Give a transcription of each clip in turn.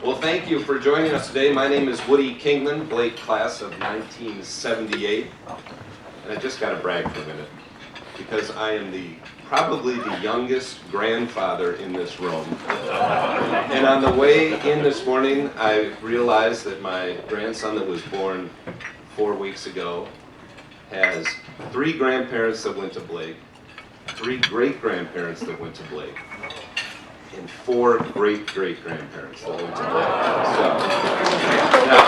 Well, thank you for joining us today. My name is Woody Kingman, Blake class of 1978. And I just got to brag for a minute, because I am probably the youngest grandfather in this room. And on the way in this morning, I realized that my grandson that was born 4 weeks ago has 3 grandparents that went to Blake, 3 great-grandparents that went to Blake, and 4 great-great-grandparents that went to Blake. So, now,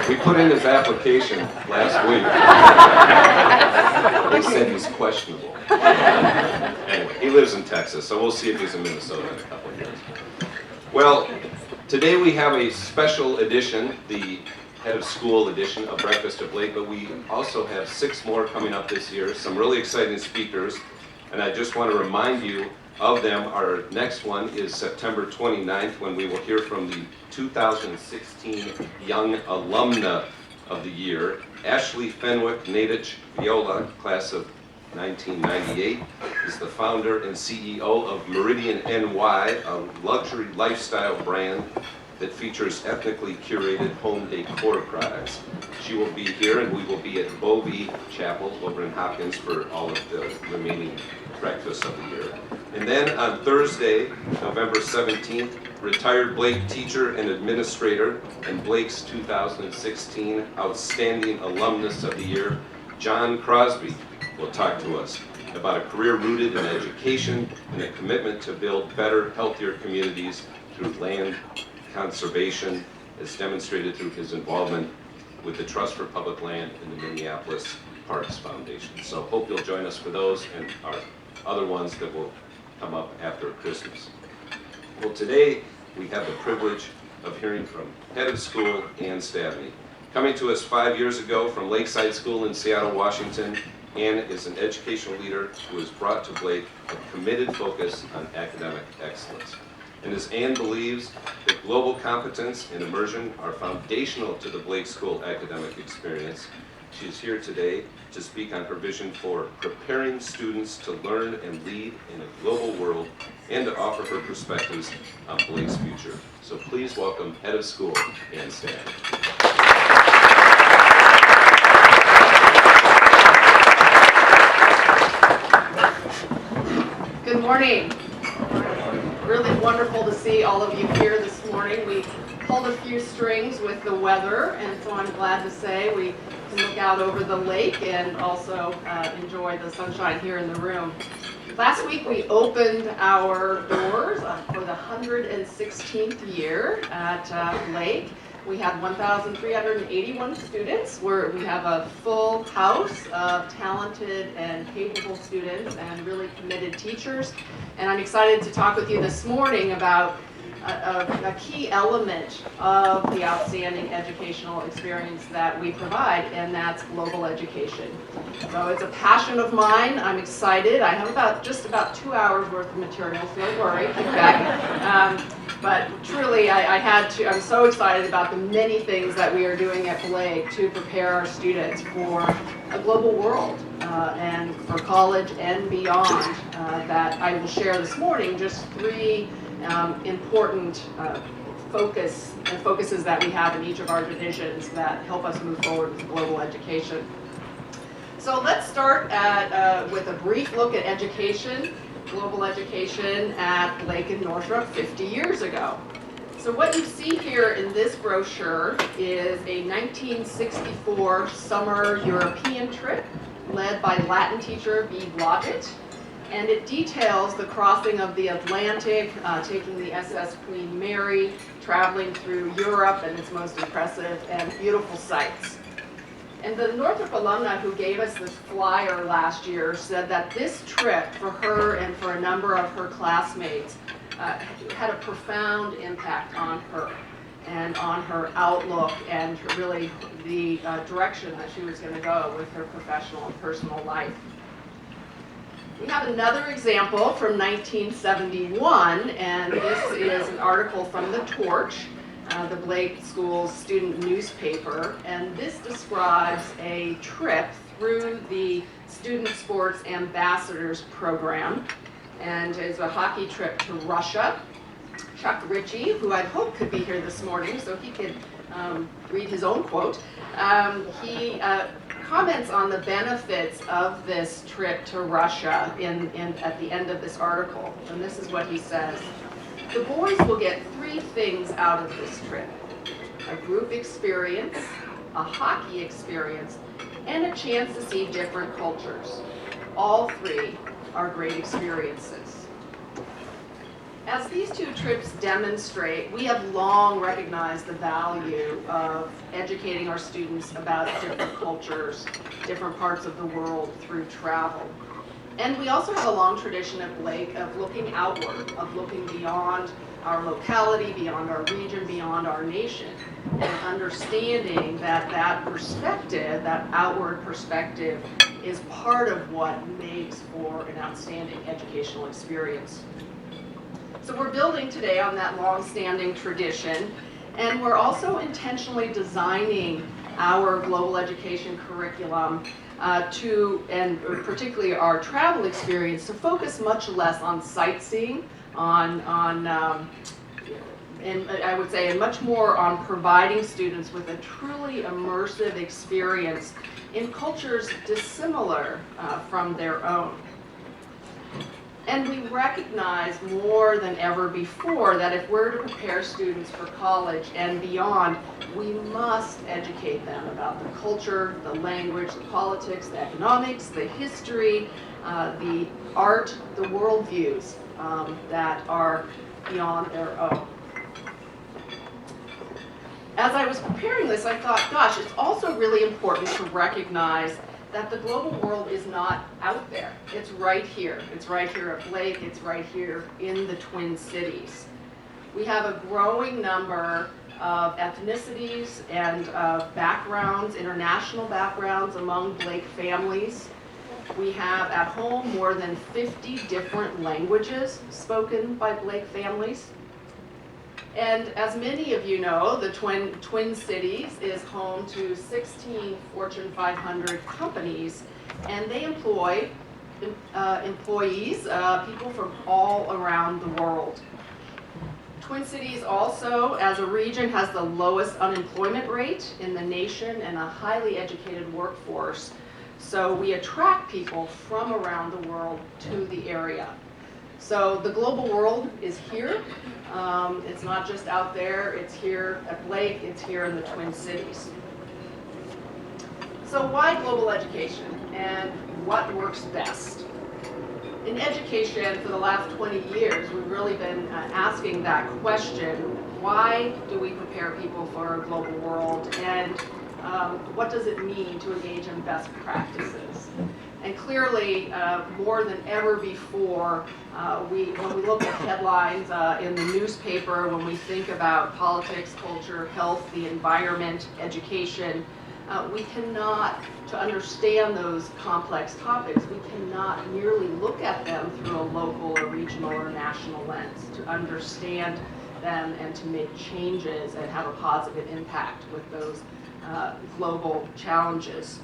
we put in his application last week. They said he's questionable. Anyway, he lives in Texas, so we'll see if he's in Minnesota in a couple of years. Well, today we have a special edition, the head of school edition of Breakfast at Blake, but we also have 6 more coming up this year, some really exciting speakers, and I just want to remind you of them. Our next one is September 29th, when we will hear from the 2016 Young Alumna of the Year. Ashley Fenwick Nadich Viola, class of 1998, is the founder and CEO of Meridian NY, a luxury lifestyle brand that features ethnically curated home decor products. She will be here, and we will be at Bovey Chapel over in Hopkins for all of the remaining breakfasts of the year. And then on Thursday, November 17th, retired Blake teacher and administrator and Blake's 2016 Outstanding Alumnus of the Year, John Crosby, will talk to us about a career rooted in education and a commitment to build better, healthier communities through land conservation, as demonstrated through his involvement with the Trust for Public Land and the Minneapolis Parks Foundation. So hope you'll join us for those and our other ones that will come up after Christmas. Well, today we have the privilege of hearing from head of school Ann Stavney. Coming to us 5 years ago from Lakeside School in Seattle, Washington, Ann is an educational leader who has brought to Blake a committed focus on academic excellence. And as Ann believes that global competence and immersion are foundational to the Blake School academic experience, she is here today to speak on her vision for preparing students to learn and lead in a global world, and to offer her perspectives on Blake's future. So please welcome head of school, Ann Stavney. Good morning. Really wonderful to see all of you here this morning. We pulled a few strings with the weather, and so I'm glad to say we can look out over the lake and also enjoy the sunshine here in the room. Last week we opened our doors for the 116th year at Blake. We had 1,381 students. We have a full house of talented and capable students and really committed teachers. And I'm excited to talk with you this morning about a key element of the outstanding educational experience that we provide, and that's global education. So it's a passion of mine. I'm excited. I have just about 2 hours worth of materials, don't worry, keep back. But truly, I'm so excited about the many things that we are doing at Blake to prepare our students for a global world and for college and beyond that I will share this morning. Just 3 important focuses that we have in each of our divisions that help us move forward with global education. So let's start with a brief look at education, global education at Blake and Northrop 50 years ago. So what you see here in this brochure is a 1964 summer European trip led by Latin teacher B. Blodgett. And it details the crossing of the Atlantic, taking the SS Queen Mary, traveling through Europe and its most impressive and beautiful sights. And the Northrop alumna who gave us this flyer last year said that this trip for her and for a number of her classmates had a profound impact on her and on her outlook and really the direction that she was going to go with her professional and personal life. We have another example from 1971, and this is an article from The Torch, the Blake School's student newspaper, and this describes a trip through the Student Sports Ambassadors Program, and it's a hockey trip to Russia. Chuck Ritchie, who I hope could be here this morning so he could read his own quote. He comments on the benefits of this trip to Russia at the end of this article. And this is what he says. The boys will get 3 things out of this trip: a group experience, a hockey experience, and a chance to see different cultures. All 3 are great experiences. As these 2 trips demonstrate, we have long recognized the value of educating our students about different cultures, different parts of the world through travel. And we also have a long tradition at Blake of looking outward, of looking beyond our locality, beyond our region, beyond our nation, and understanding that that perspective, that outward perspective, is part of what makes for an outstanding educational experience. So we're building today on that long-standing tradition, and we're also intentionally designing our global education curriculum and particularly our travel experience, to focus much less on sightseeing, and I would say, and much more on providing students with a truly immersive experience in cultures dissimilar from their own. And we recognize more than ever before that if we're to prepare students for college and beyond, we must educate them about the culture, the language, the politics, the economics, the history, the art, the worldviews that are beyond their own. As I was preparing this, I thought, gosh, it's also really important to recognize that the global world is not out there. It's right here. It's right here at Blake. It's right here in the Twin Cities. We have a growing number of ethnicities and backgrounds, international backgrounds among Blake families. We have at home more than 50 different languages spoken by Blake families. And as many of you know, the Twin Cities is home to 16 Fortune 500 companies, and they employ employees, people from all around the world. Twin Cities also, as a region, has the lowest unemployment rate in the nation and a highly educated workforce. So we attract people from around the world to the area. So the global world is here. It's not just out there, it's here at Blake, it's here in the Twin Cities. So why global education, and what works best? In education, for the last 20 years, we've really been asking that question: why do we prepare people for a global world, and what does it mean to engage in best practices? And clearly, more than ever before, when we look at headlines in the newspaper, when we think about politics, culture, health, the environment, education, we cannot, to understand those complex topics, we cannot merely look at them through a local or regional or national lens. To understand them and to make changes and have a positive impact with those global challenges.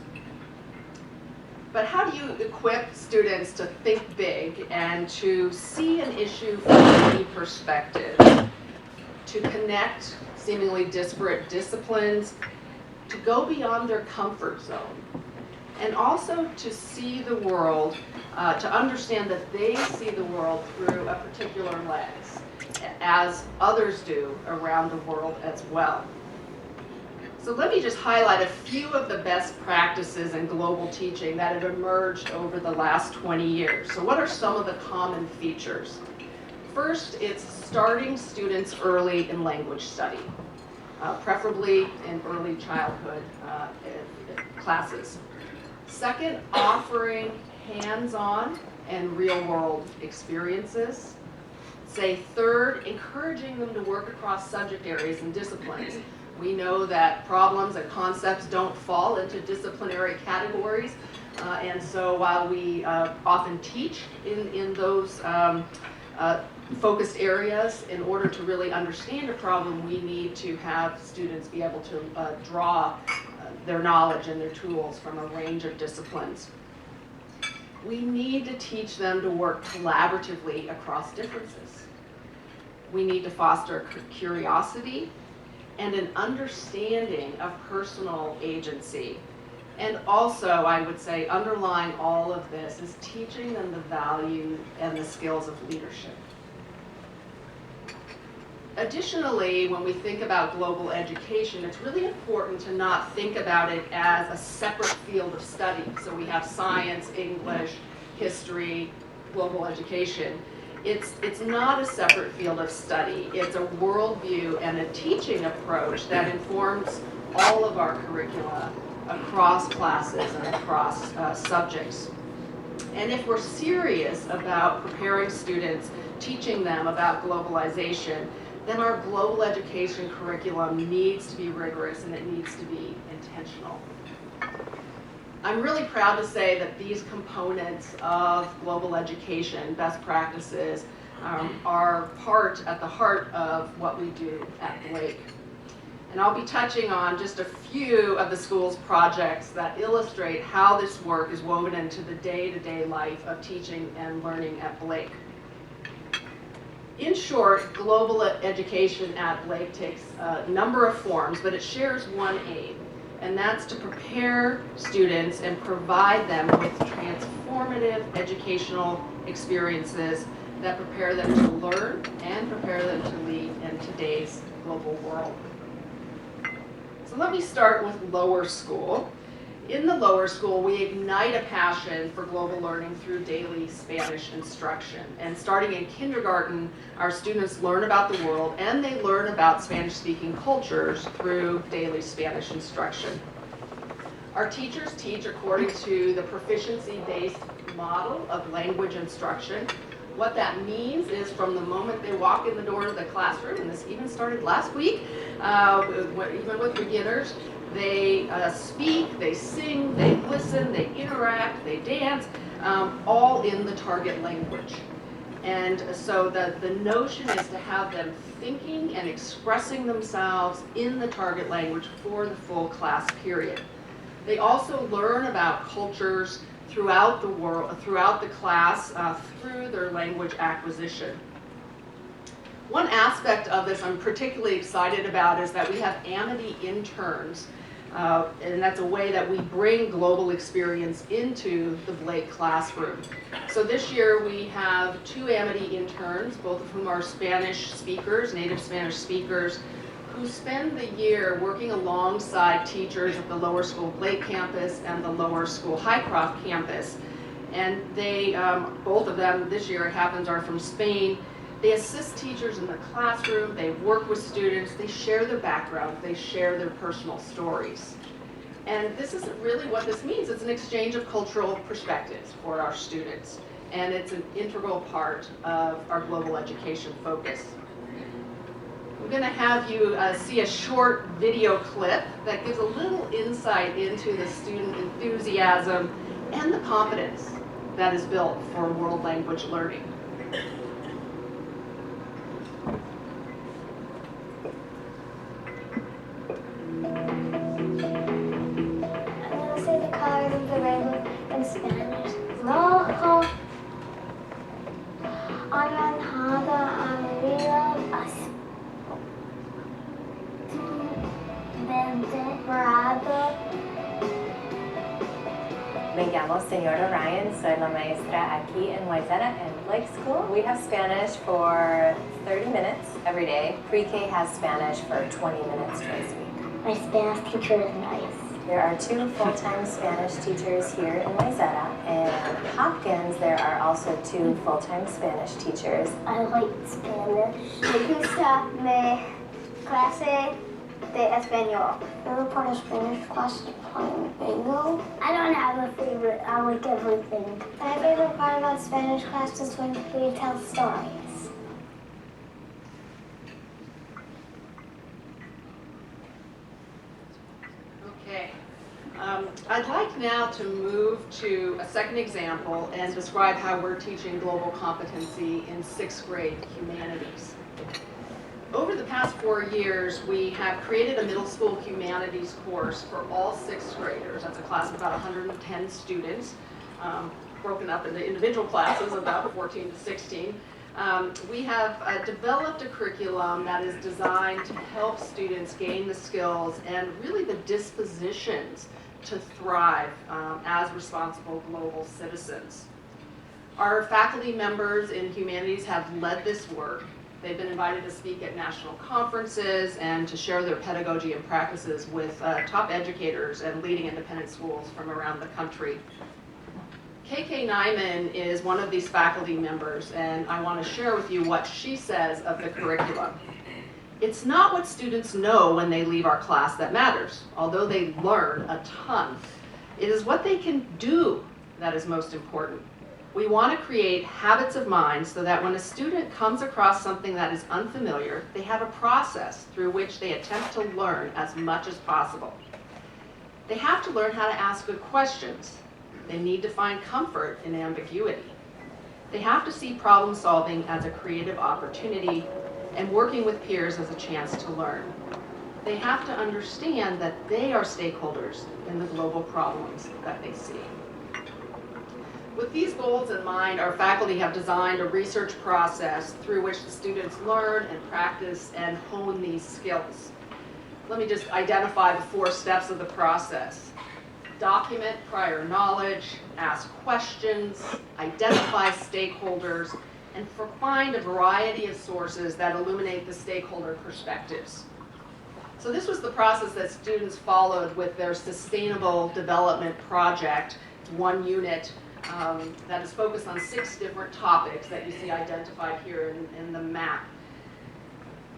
But how do you equip students to think big and to see an issue from many perspectives, to connect seemingly disparate disciplines, to go beyond their comfort zone, and also to see the world, to understand that they see the world through a particular lens, as others do around the world as well. So let me just highlight a few of the best practices in global teaching that have emerged over the last 20 years. So what are some of the common features? First, it's starting students early in language study, preferably in early childhood classes. Second, offering hands-on and real-world experiences. Say third, encouraging them to work across subject areas and disciplines. We know that problems and concepts don't fall into disciplinary categories, and so while we often teach in those focused areas, in order to really understand a problem, we need to have students be able to draw their knowledge and their tools from a range of disciplines. We need to teach them to work collaboratively across differences. We need to foster curiosity and an understanding of personal agency. And also, I would say, underlying all of this is teaching them the value and the skills of leadership. Additionally, when we think about global education, it's really important to not think about it as a separate field of study. So we have science, English, history, global education. It's not a separate field of study. It's a worldview and a teaching approach that informs all of our curricula across classes and across subjects. And if we're serious about preparing students, teaching them about globalization, then our global education curriculum needs to be rigorous and it needs to be intentional. I'm really proud to say that these components of global education, best practices, are at the heart of what we do at Blake. And I'll be touching on just a few of the school's projects that illustrate how this work is woven into the day-to-day life of teaching and learning at Blake. In short, global education at Blake takes a number of forms, but it shares one aim, and that's to prepare students and provide them with transformative educational experiences that prepare them to learn and prepare them to lead in today's global world. So let me start with lower school. In the lower school, we ignite a passion for global learning through daily Spanish instruction. And starting in kindergarten, our students learn about the world and they learn about Spanish-speaking cultures through daily Spanish instruction. Our teachers teach according to the proficiency-based model of language instruction. What that means is from the moment they walk in the door of the classroom, and this even started last week, even with beginners, they speak, they sing, they listen, they interact, they dance, all in the target language. And so the notion is to have them thinking and expressing themselves in the target language for the full class period. They also learn about cultures throughout the world, throughout the class, through their language acquisition. One aspect of this I'm particularly excited about is that we have Amity interns, and that's a way that we bring global experience into the Blake classroom. So this year we have 2 Amity interns, both of whom are Spanish speakers, native Spanish speakers, who spend the year working alongside teachers at the lower school Blake campus and the lower school Highcroft campus. And they, both of them this year it happens, are from Spain. They assist teachers in the classroom, they work with students, they share their background, they share their personal stories. And this is really what this means. It's an exchange of cultural perspectives for our students. And it's an integral part of our global education focus. I'm going to have you see a short video clip that gives a little insight into the student enthusiasm and the confidence that is built for world language learning. Say the colors of the rainbow in Spanish. Rojo, anaranjado, amarillo, azul, verde, morado. Me llamo Señora Ryan, soy la maestra aquí en Wayzata and Blake School. We have Spanish for 30 minutes every day. Pre-K has Spanish for 20 minutes twice a week. My Spanish teacher is nice. There are 2 full-time Spanish teachers here in Wayzata, and Hopkins there are also 2 full-time Spanish teachers. I like Spanish. Me gusta mi clase de español. Favorite part of Spanish class is playing bingo. I don't have a favorite. I like everything. My favorite part about Spanish class is when we tell stories. Okay. I'd like now to move to a second example and describe how we're teaching global competency in 6th grade humanities. Over the past 4 years, we have created a middle school humanities course for all 6th graders. That's a class of about 110 students, broken up into individual classes of about 14 to 16. We have developed a curriculum that is designed to help students gain the skills and really the dispositions to thrive as responsible global citizens. Our faculty members in Humanities have led this work. They've been invited to speak at national conferences and to share their pedagogy and practices with top educators and leading independent schools from around the country. KK Nyman is one of these faculty members, and I want to share with you what she says of the curriculum. It's not what students know when they leave our class that matters, although they learn a ton. It is what they can do that is most important. We want to create habits of mind so that when a student comes across something that is unfamiliar, they have a process through which they attempt to learn as much as possible. They have to learn how to ask good questions. They need to find comfort in ambiguity. They have to see problem solving as a creative opportunity and working with peers as a chance to learn. They have to understand that they are stakeholders in the global problems that they see. With these goals in mind, our faculty have designed a research process through which the students learn and practice and hone these skills. Let me just identify the 4 steps of the process. Document prior knowledge, ask questions, identify stakeholders, and find a variety of sources that illuminate the stakeholder perspectives. So this was the process that students followed with their Sustainable Development Project, 1 unit that is focused on 6 different topics that you see identified here in the map.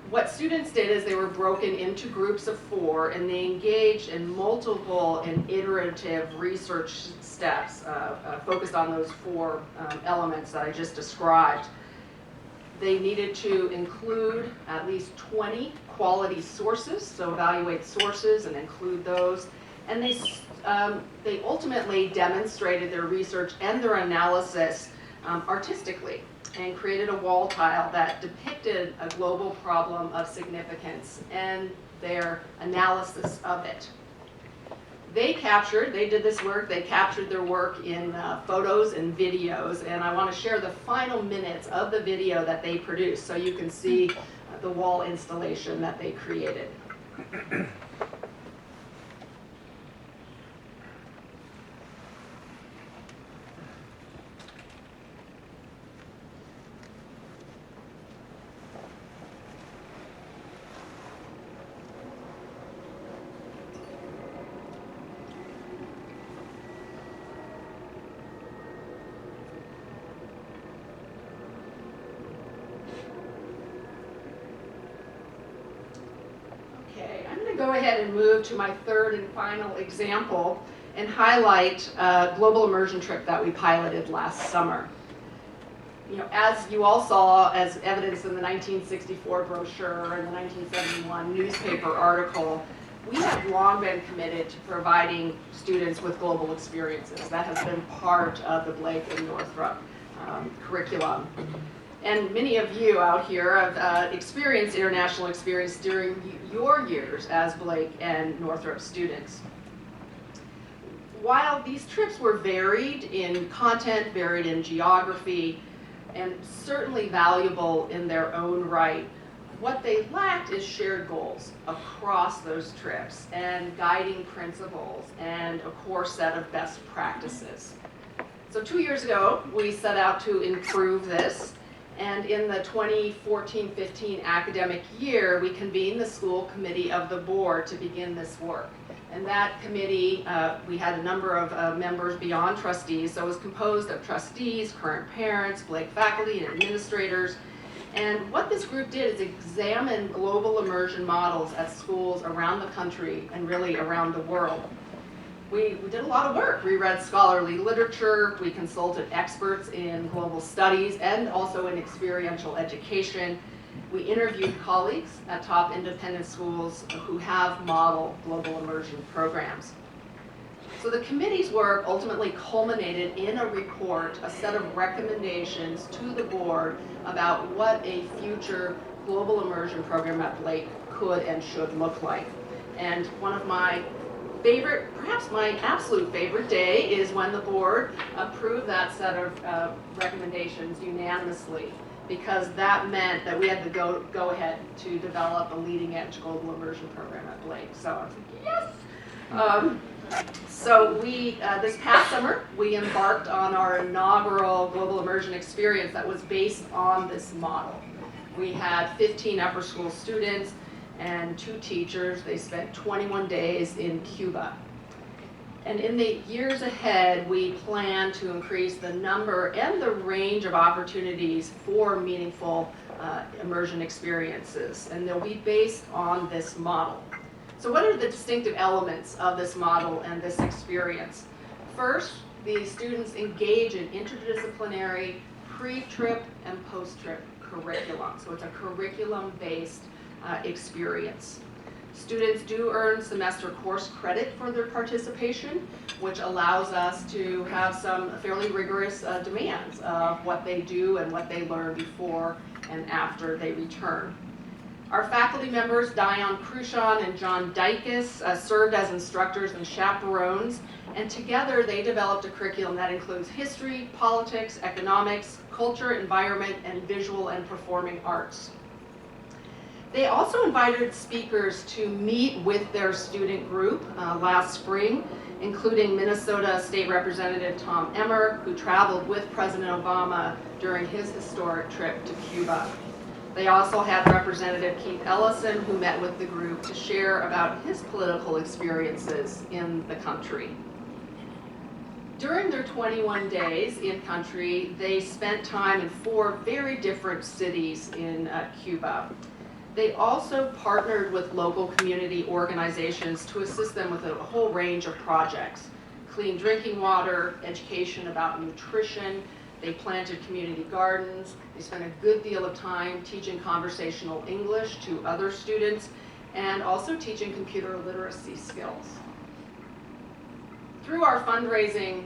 What students did is they were broken into groups of 4, and they engaged in multiple and iterative research steps focused on those 4 elements that I just described. They needed to include at least 20 quality sources, so evaluate sources and include those. And they ultimately demonstrated their research and their analysis artistically, and created a wall tile that depicted a global problem of significance and their analysis of it. They did this work, they captured their work in photos and videos, and I want to share the final minutes of the video that they produced so you can see the wall installation that they created. Go ahead and move to my 3rd and final example and highlight a global immersion trip that we piloted last summer. As you all saw, as evidenced in the 1964 brochure and the 1971 newspaper article, we have long been committed to providing students with global experiences. That has been part of the Blake and Northrop curriculum. And many of you out here have experienced international experience during your years as Blake and Northrop students. While these trips were varied in content, varied in geography, and certainly valuable in their own right, what they lacked is shared goals across those trips and guiding principles and a core set of best practices. So 2 years ago, we set out to improve this. And in the 2014-15 academic year, we convened the school committee of the board to begin this work. And that committee, we had a number of members beyond trustees, so it was composed of trustees, current parents, Blake faculty, and administrators. And what this group did is examine global immersion models at schools around the country and really around the world. We did a lot of work. We read scholarly literature, we consulted experts in global studies and also in experiential education. We interviewed colleagues at top independent schools who have model global immersion programs. So the committee's work ultimately culminated in a report, a set of recommendations to the board about what a future global immersion program at Blake could and should look like. And one of my favorite, perhaps my absolute favorite day is when the board approved that set of recommendations unanimously, because that meant that we had the go ahead to develop a leading edge global immersion program at Blake. So I was like, yes! So this past summer, we embarked on our inaugural global immersion experience that was based on this model. We had 15 upper school students and 2 teachers. They spent 21 days in Cuba. And in the years ahead, we plan to increase the number and the range of opportunities for meaningful immersion experiences, and they'll be based on this model. So what are the distinctive elements of this model and this experience? First, the students engage in interdisciplinary pre-trip and post-trip curriculum. So it's a curriculum-based experience. Students do earn semester course credit for their participation, which allows us to have some fairly rigorous demands of what they do and what they learn before and after they return. Our faculty members, Dion Cruchon and John Dykes, served as instructors and chaperones, and together they developed a curriculum that includes history, politics, economics, culture, environment, and visual and performing arts. They also invited speakers to meet with their student group last spring, including Minnesota State Representative Tom Emmer, who traveled with President Obama during his historic trip to Cuba. They also had Representative Keith Ellison, who met with the group to share about his political experiences in the country. During their 21 days in country, they spent time in 4 very different cities in Cuba. They also partnered with local community organizations to assist them with a whole range of projects: clean drinking water, education about nutrition. They planted community gardens. They spent a good deal of time teaching conversational English to other students and also teaching computer literacy skills. Through our fundraising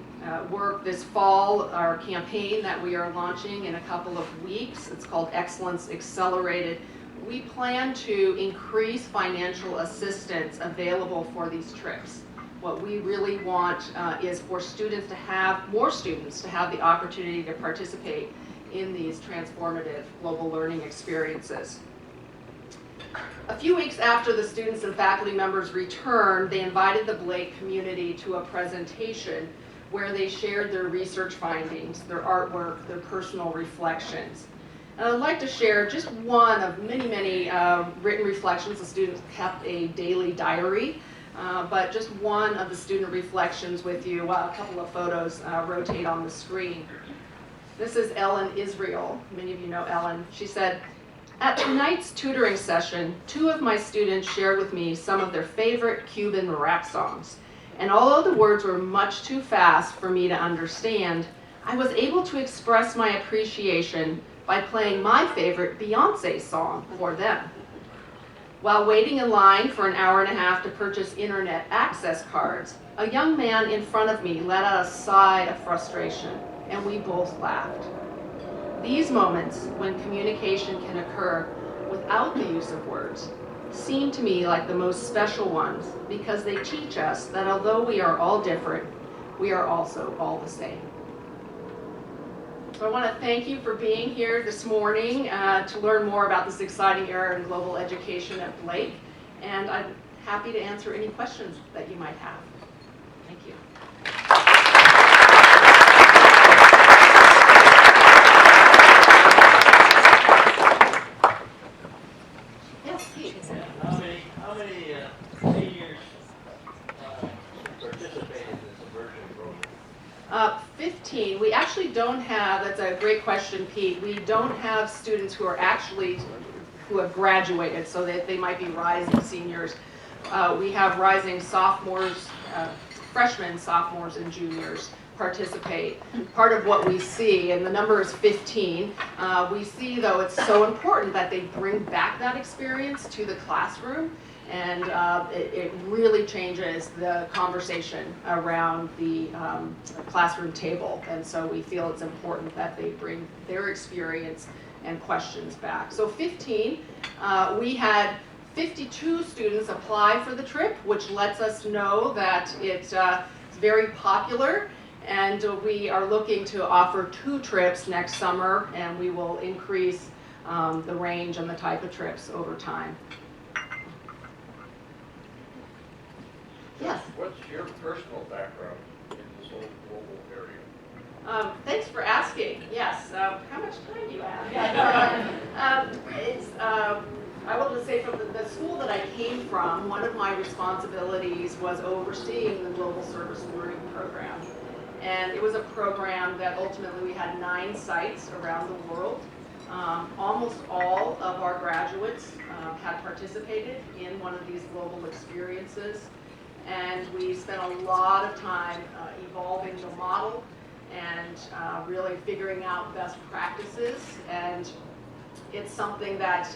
work this fall, our campaign that we are launching in a couple of weeks, it's called Excellence Accelerated, we plan to increase financial assistance available for these trips. What we really want is for students to have, more students to have the opportunity to participate in these transformative global learning experiences. A few weeks after the students and faculty members returned, they invited the Blake community to a presentation where they shared their research findings, their artwork, their personal reflections. And I'd like to share just one of many, many written reflections. The students kept a daily diary, but just one of the student reflections with you while a couple of photos rotate on the screen. This is Ellen Israel. Many of you know Ellen. She said, "At tonight's tutoring session, 2 of my students shared with me some of their favorite Cuban rap songs. And although the words were much too fast for me to understand, I was able to express my appreciation by playing my favorite Beyonce song for them. While waiting in line for an hour and a half to purchase internet access cards, a young man in front of me let out a sigh of frustration, and we both laughed. These moments, when communication can occur without the use of words, seem to me like the most special ones because they teach us that although we are all different, we are also all the same." So I want to thank you for being here this morning to learn more about this exciting era in global education at Blake, and I'm happy to answer any questions that you might have. Thank you. Yes, Pete. How many seniors participate in this immersion program? 15. We actually don't have, that's a great question, Pete. We don't have students who have graduated, so that they might be rising seniors. We have rising sophomores, freshmen, sophomores, and juniors participate. Part of what we see, and the number is 15, we see though it's so important that they bring back that experience to the classroom, and it really changes the conversation around the classroom table, and so we feel it's important that they bring their experience and questions back. So 15, we had 52 students apply for the trip, which lets us know that it's very popular, and we are looking to offer 2 trips next summer, and we will increase the range and the type of trips over time. Yes? What's your personal background in this whole global area? Thanks for asking. Yes. How much time do you have? I will just say from the school that I came from, one of my responsibilities was overseeing the Global Service Learning Program. And it was a program that ultimately we had 9 sites around the world. Almost all of our graduates had participated in one of these global experiences. And we spent a lot of time evolving the model and really figuring out best practices. And it's something that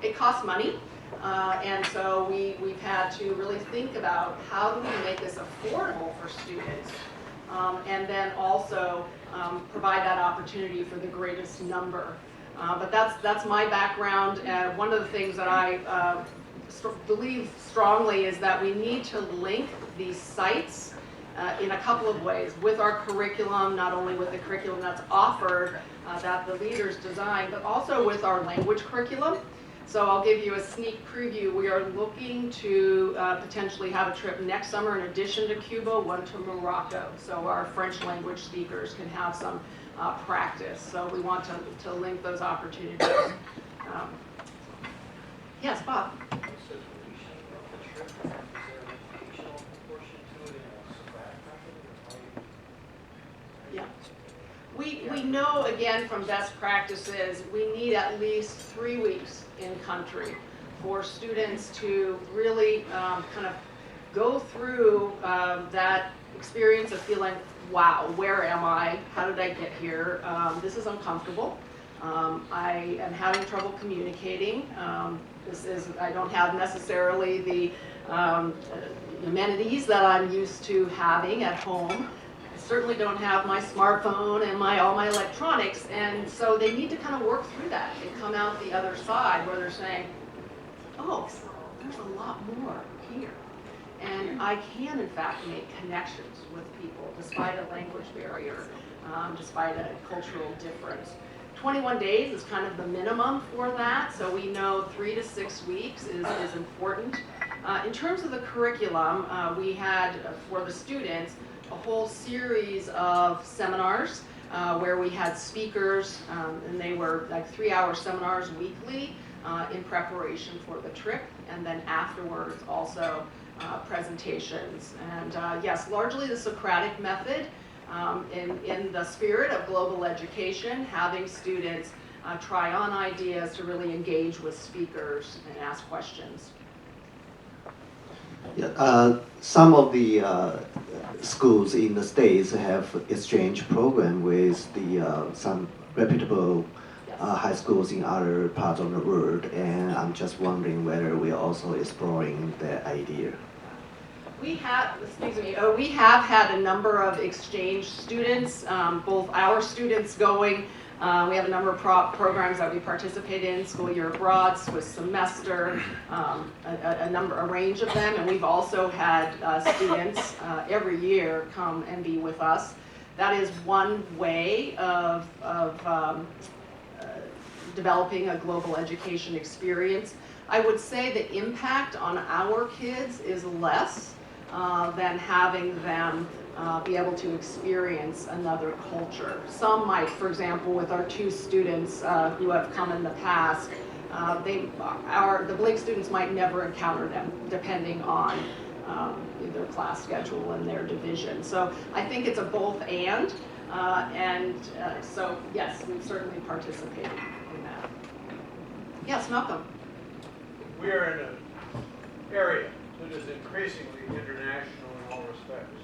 it costs money. And so we've had to really think about how do we make this affordable for students, and then also provide that opportunity for the greatest number. But that's my background. One of the things that I believe strongly is that we need to link these sites in a couple of ways with our curriculum, not only with the curriculum that's offered that the leaders design, but also with our language curriculum. So I'll give you a sneak preview. We are looking to potentially have a trip next summer in addition to Cuba, one to Morocco. So our French language speakers can have some practice. So we want to link those opportunities. Yes, Bob? What's the duration of the trip? Is there an educational portion to it and a sabbatic or Yeah. We know, again, from best practices, we need at least 3 weeks in country for students to really kind of go through that experience of feeling, wow, where am I? How did I get here? This is uncomfortable. I am having trouble communicating. I don't have necessarily the amenities that I'm used to having at home. I certainly don't have my smartphone and all my electronics, and so they need to kind of work through that and come out the other side where they're saying, oh, there's a lot more here. And I can, in fact, make connections with people despite a language barrier, despite a cultural difference. 21 days is kind of the minimum for that, so we know 3 to 6 weeks is important. In terms of the curriculum, we had, for the students, a whole series of seminars where we had speakers, and they were like 3-hour seminars weekly in preparation for the trip, and then afterwards also presentations. And yes, largely the Socratic method. In the spirit of global education, having students try on ideas to really engage with speakers and ask questions. Yeah, some of the schools in the States have exchange program with some reputable high schools in other parts of the world, and I'm just wondering whether we're also exploring that idea. We have had a number of exchange students, both our students going. We have a number of programs that we participate in, School Year Abroad, Swiss Semester, a range of them, and we've also had students every year come and be with us. That is one way of developing a global education experience. I would say the impact on our kids is less than having them be able to experience another culture. Some might, for example, with our 2 students who have come in the past, the Blake students might never encounter them, depending on their class schedule and their division. So I think it's a both and so yes, we've certainly participated in that. Yes, Malcolm. We are in an area that is increasingly international in all respects.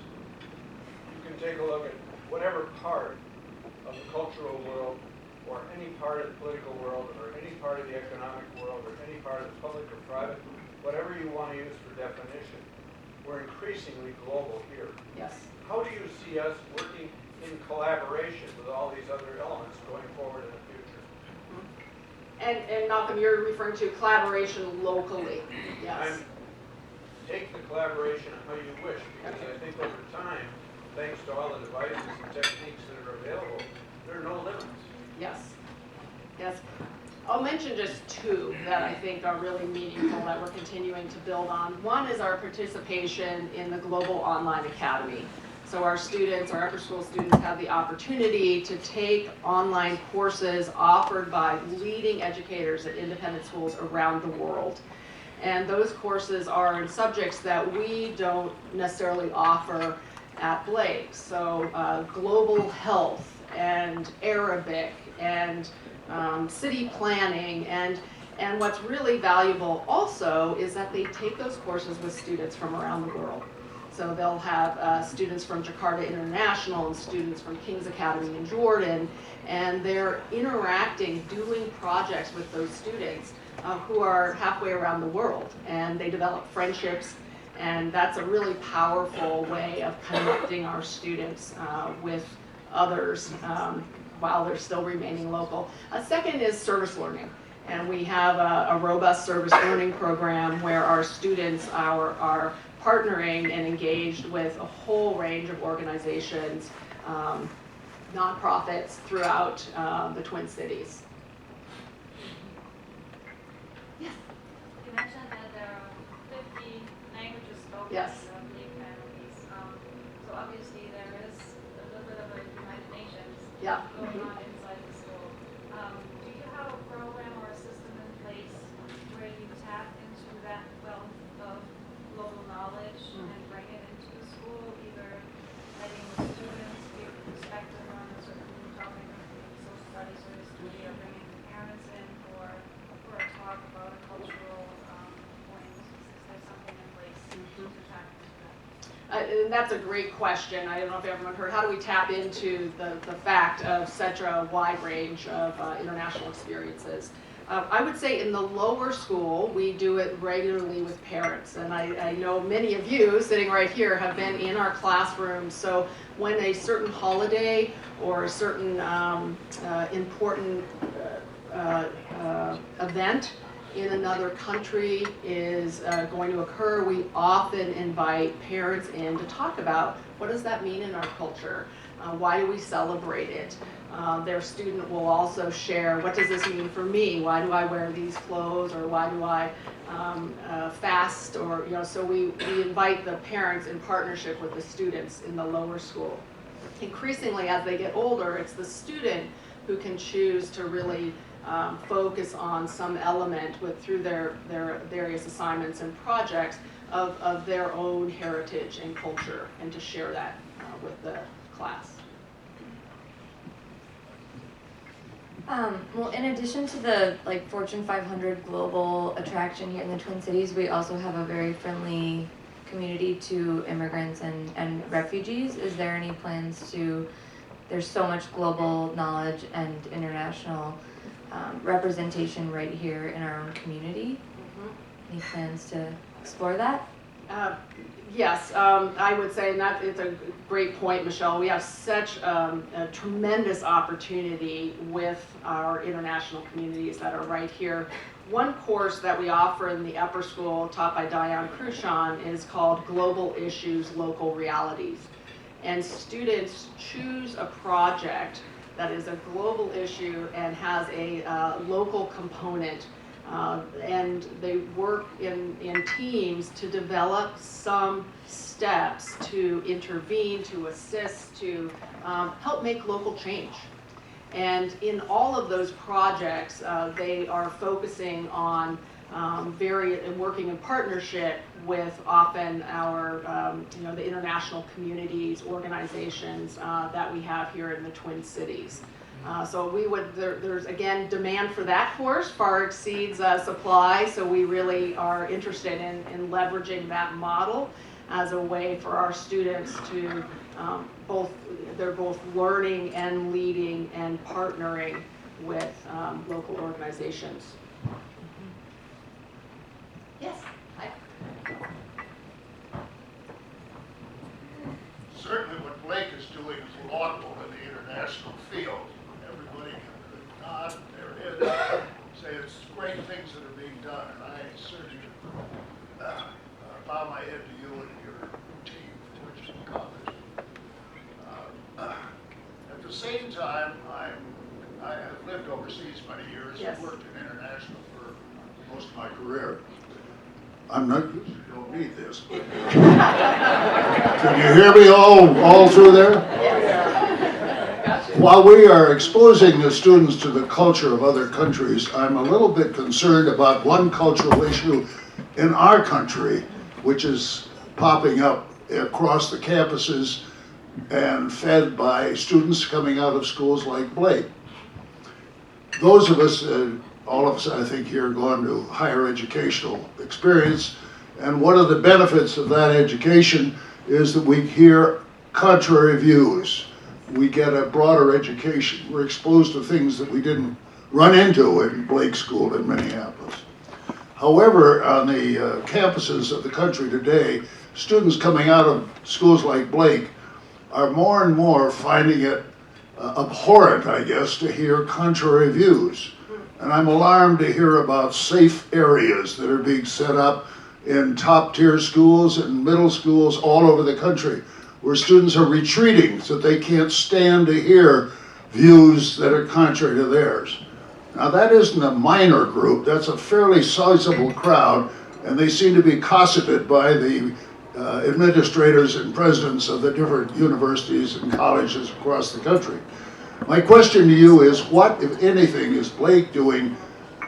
You can take a look at whatever part of the cultural world, or any part of the political world, or any part of the economic world, or any part of the public or private, whatever you want to use for definition. We're increasingly global here. Yes. How do you see us working in collaboration with all these other elements going forward in the future? And Malcolm, you're referring to collaboration locally, yes. Take the collaboration how you wish, because I think over time, thanks to all the devices and techniques that are available, there are no limits. Yes, yes. I'll mention just two that I think are really meaningful that we're continuing to build on. One is our participation in the Global Online Academy. So our students, our upper school students, have the opportunity to take online courses offered by leading educators at independent schools around the world. And those courses are in subjects that we don't necessarily offer at Blake. So global health and Arabic and city planning, and what's really valuable also is that they take those courses with students from around the world. So they'll have students from Jakarta International and students from King's Academy in Jordan, and they're interacting, doing projects with those students who are halfway around the world, and they develop friendships, and that's a really powerful way of connecting our students with others while they're still remaining local. A second is service learning, and we have a robust service learning program where our students are partnering and engaged with a whole range of organizations, nonprofits throughout the Twin Cities. Yes. You mentioned that there are 50 languages spoken Yes. in the Blake families. So obviously there is a little bit of a United Nations Yeah. going on inside the school. Do you have a program or a system in place where you tap into that wealth of local knowledge and bring it into the school, either letting the students give perspective on a certain topic, maybe social studies or history, or bringing the parents in for a talk about a cultural point? Is there something in place to tap into that? And that's a great question. I don't know if everyone heard. How do we tap into the fact of such a wide range of international experiences? I would say in the lower school, we do it regularly with parents. And I know many of you sitting right here have been in our classrooms. So when a certain holiday or a certain important event in another country is going to occur, we often invite parents in to talk about what does that mean in our culture? Why do we celebrate it? Their student will also share, what does this mean for me? Why do I wear these clothes? Or why do I fast? Or, so we invite the parents in partnership with the students in the lower school. Increasingly, as they get older, it's the student who can choose to really focus on some element through their various assignments and projects of their own heritage and culture, and to share that with the class. Well, in addition to the Fortune 500 global attraction here in the Twin Cities, we also have a very friendly community to immigrants and refugees. Is there any plans to, there's so much global knowledge and international representation right here in our own community. Any plans to explore that? Yes, I would say, and that it's a great point, Michelle. We have such a tremendous opportunity with our international communities that are right here. One course that we offer in the upper school, taught by Diane Cruchon, is called Global Issues, Local Realities. And students choose a project that is a global issue and has a local component. And they work in teams to develop some steps to intervene, to assist, to help make local change. And in all of those projects, they are focusing on working in partnership with often our, the international communities, organizations that we have here in the Twin Cities. So there's again, demand for that course far exceeds supply, so we really are interested in leveraging that model as a way for our students to they're both learning and leading and partnering with local organizations. Yes. Hi. Certainly what Blake is doing is laudable in the international field. Everybody can nod their head, say overseas many years. Yes. I worked in international for most of my career. I'm not, you don't need this, but can you hear me all through there? While we are exposing the students to the culture of other countries, I'm a little bit concerned about one cultural issue in our country, which is popping up across the campuses and fed by students coming out of schools like Blake. Those of us, all of us I think here, go on to higher educational experience, and one of the benefits of that education is that we hear contrary views. We get a broader education. We're exposed to things that we didn't run into in Blake School in Minneapolis. However, on the campuses of the country today, students coming out of schools like Blake are more and more finding it abhorrent, I guess, to hear contrary views. And I'm alarmed to hear about safe areas that are being set up in top-tier schools and middle schools all over the country, where students are retreating so they can't stand to hear views that are contrary to theirs. Now that isn't a minor group, that's a fairly sizable crowd, and they seem to be cosseted by the administrators and presidents of the different universities and colleges across the country. My question to you is, what, if anything, is Blake doing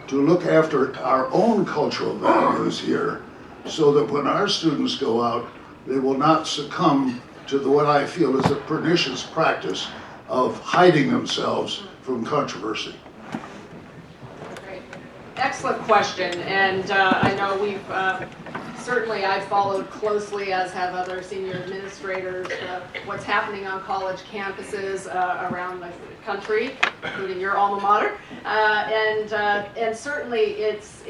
to look after our own cultural values here, so that when our students go out, they will not succumb to what I feel is a pernicious practice of hiding themselves from controversy? Great. Excellent question, and I know we've certainly I've followed closely, as have other senior administrators, what's happening on college campuses around the country, including your alma mater, and certainly it's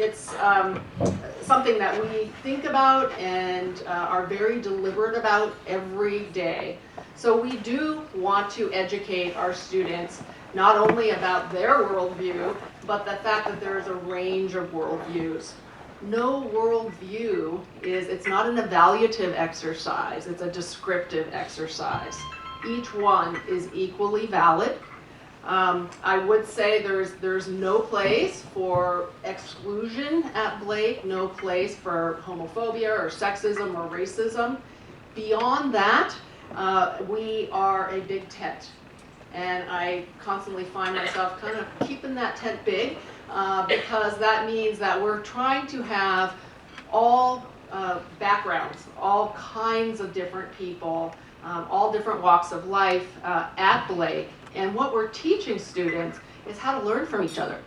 something that we think about and are very deliberate about every day. So we do want to educate our students not only about their worldview, but the fact that there is a range of worldviews. No worldview it's not an evaluative exercise, it's a descriptive exercise. Each one is equally valid. I would say there's no place for exclusion at Blake, no place for homophobia or sexism or racism. Beyond that, we are a big tent. And I constantly find myself kind of keeping that tent big because that means that we're trying to have all backgrounds, all kinds of different people, all different walks of life at Blake. And what we're teaching students is how to learn from each other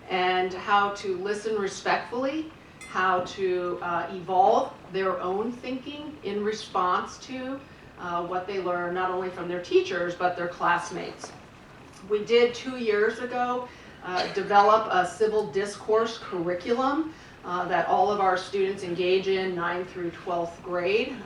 and how to listen respectfully, how to evolve their own thinking in response to what they learn, not only from their teachers, but their classmates. We did 2 years ago develop a civil discourse curriculum that all of our students engage in 9th through 12th grade.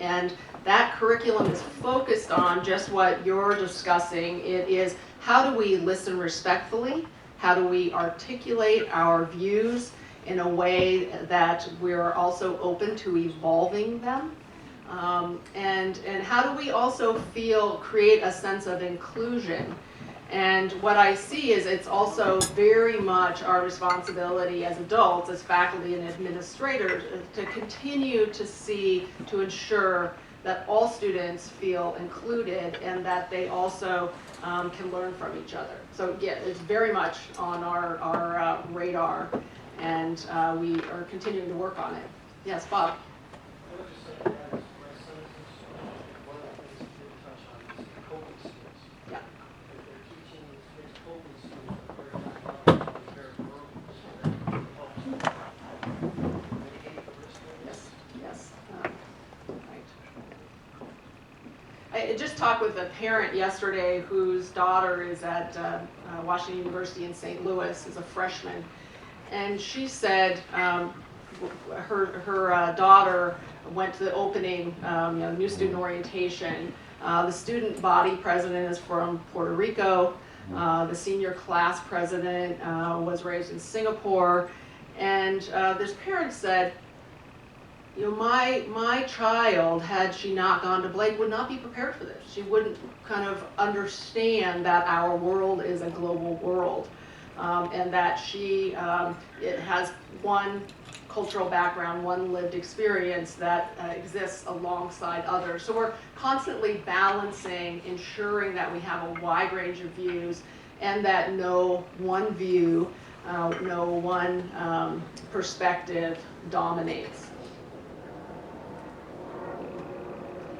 And that curriculum is focused on just what you're discussing. It is, how do we listen respectfully? How do we articulate our views in a way that we're also open to evolving them? And how do we also create a sense of inclusion? And what I see is it's also very much our responsibility as adults, as faculty and administrators, to continue to ensure that all students feel included and that they also can learn from each other. So yeah, it's very much on our radar, and we are continuing to work on it. Yes, Bob. I would just say that my son is in school, one of the things he did touch on is the coping skills. Yeah. That they're teaching these kids coping skills that they're not very verbal, so that it helps them mitigate the risk of this. Yes. Right. I just talked with a parent yesterday whose daughter is at Washington University in St. Louis, is a freshman, and she said her daughter went to the opening, new student orientation. The student body president is from Puerto Rico. The senior class president was raised in Singapore, and this parent said, my child, had she not gone to Blake, would not be prepared for this. She wouldn't kind of understand that our world is a global world, and that she it has one cultural background, one lived experience that exists alongside others. So we're constantly balancing, ensuring that we have a wide range of views and that no one view, no one perspective dominates.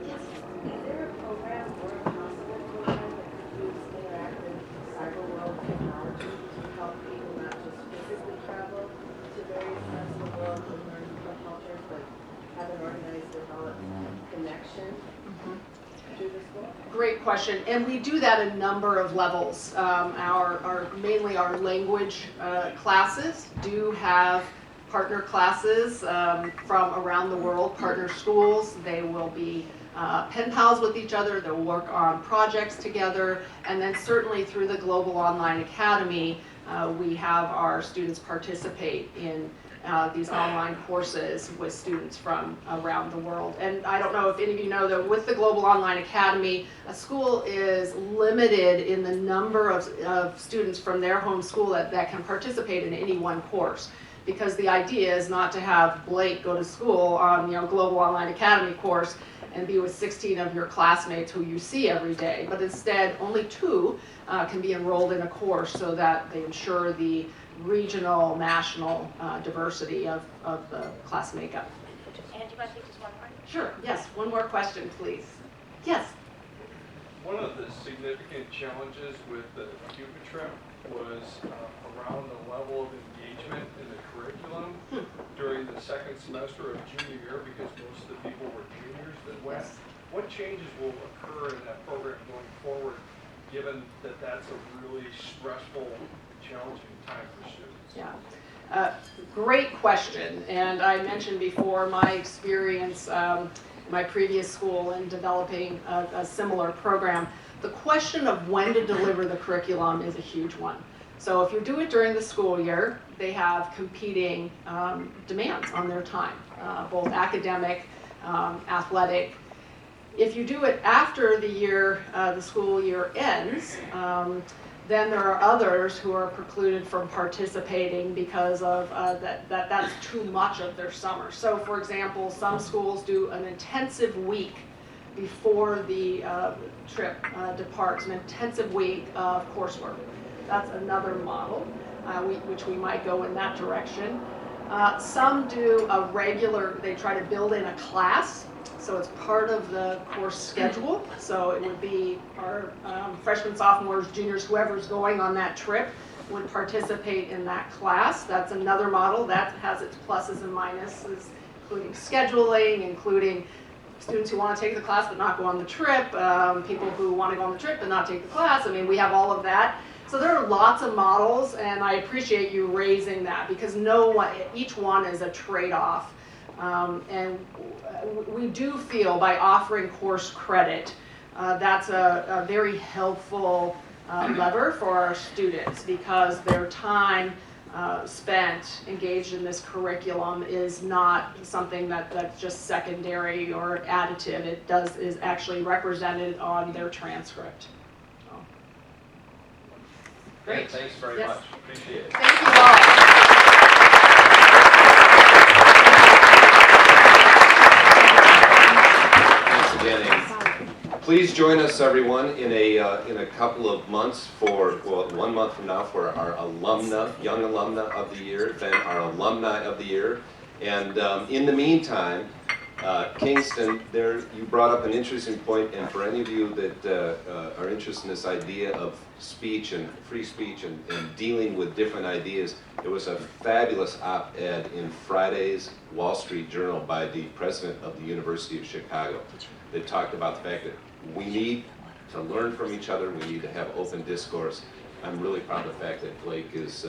Yes? Is there a program or a possible program that could use interactive cyber world technology to help people not just physically travel to various parts of the world to learn different cultures, but have an organized, developed connection to the school? Great question, and we do that a number of levels. Mainly our language classes do have partner classes from around the world, partner schools. They will be pen pals with each other, they'll work on projects together, and then certainly through the Global Online Academy, we have our students participate in these online courses with students from around the world. And I don't know if any of you know that with the Global Online Academy, a school is limited in the number of students from their home school that can participate in any one course. Because the idea is not to have Blake go to school on Global Online Academy course and be with 16 of your classmates who you see every day, but instead only 2 can be enrolled in a course so that they ensure the regional, national diversity of the class makeup. And do you want to take just one more? Sure, yes, one more question, please. Yes? One of the significant challenges with the Cuba trip was around the level of engagement in the curriculum during the second semester of junior year, because most of the people were juniors that went. Yes. What changes will occur in that program going forward, given that that's a really stressful, challenging time for students? Yeah. Great question, and I mentioned before my experience in my previous school in developing a similar program. The question of when to deliver the curriculum is a huge one. So if you do it during the school year, they have competing demands on their time, both academic, athletic. If you do it after the school year ends, then there are others who are precluded from participating because of that's too much of their summer. So for example, some schools do an intensive week before the trip departs, an intensive week of coursework. That's another model, which we might go in that direction. Some do a regular, they try to build in a class, so it's part of the course schedule. So it would be our freshmen, sophomores, juniors, whoever's going on that trip would participate in that class. That's another model that has its pluses and minuses, including scheduling, including students who want to take the class but not go on the trip, people who want to go on the trip but not take the class. I mean, we have all of that. So there are lots of models, and I appreciate you raising that because each one is a trade-off. And we do feel by offering course credit, that's a very helpful lever for our students because their time spent engaged in this curriculum is not something that's just secondary or additive. It is actually represented on their transcript. So. Great. Thanks very Yes. much. Appreciate it. Thank you all. Thanks again, Amy. Please join us, everyone, in a couple of months 1 month from now for our young alumna of the year, then our alumni of the year. And in the meantime, Kingston, you brought up an interesting point, and for any of you that are interested in this idea of speech and free speech and dealing with different ideas, there was a fabulous op-ed in Friday's Wall Street Journal by the president of the University of Chicago that talked about the fact that we need to learn from each other, we need to have open discourse. I'm really proud of the fact that Blake is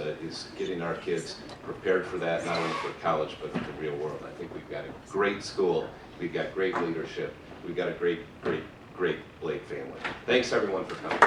getting our kids prepared for that, not only for college, but for the real world. I think we've got a great school, we've got great leadership, we've got a great Blake family. Thanks everyone for coming.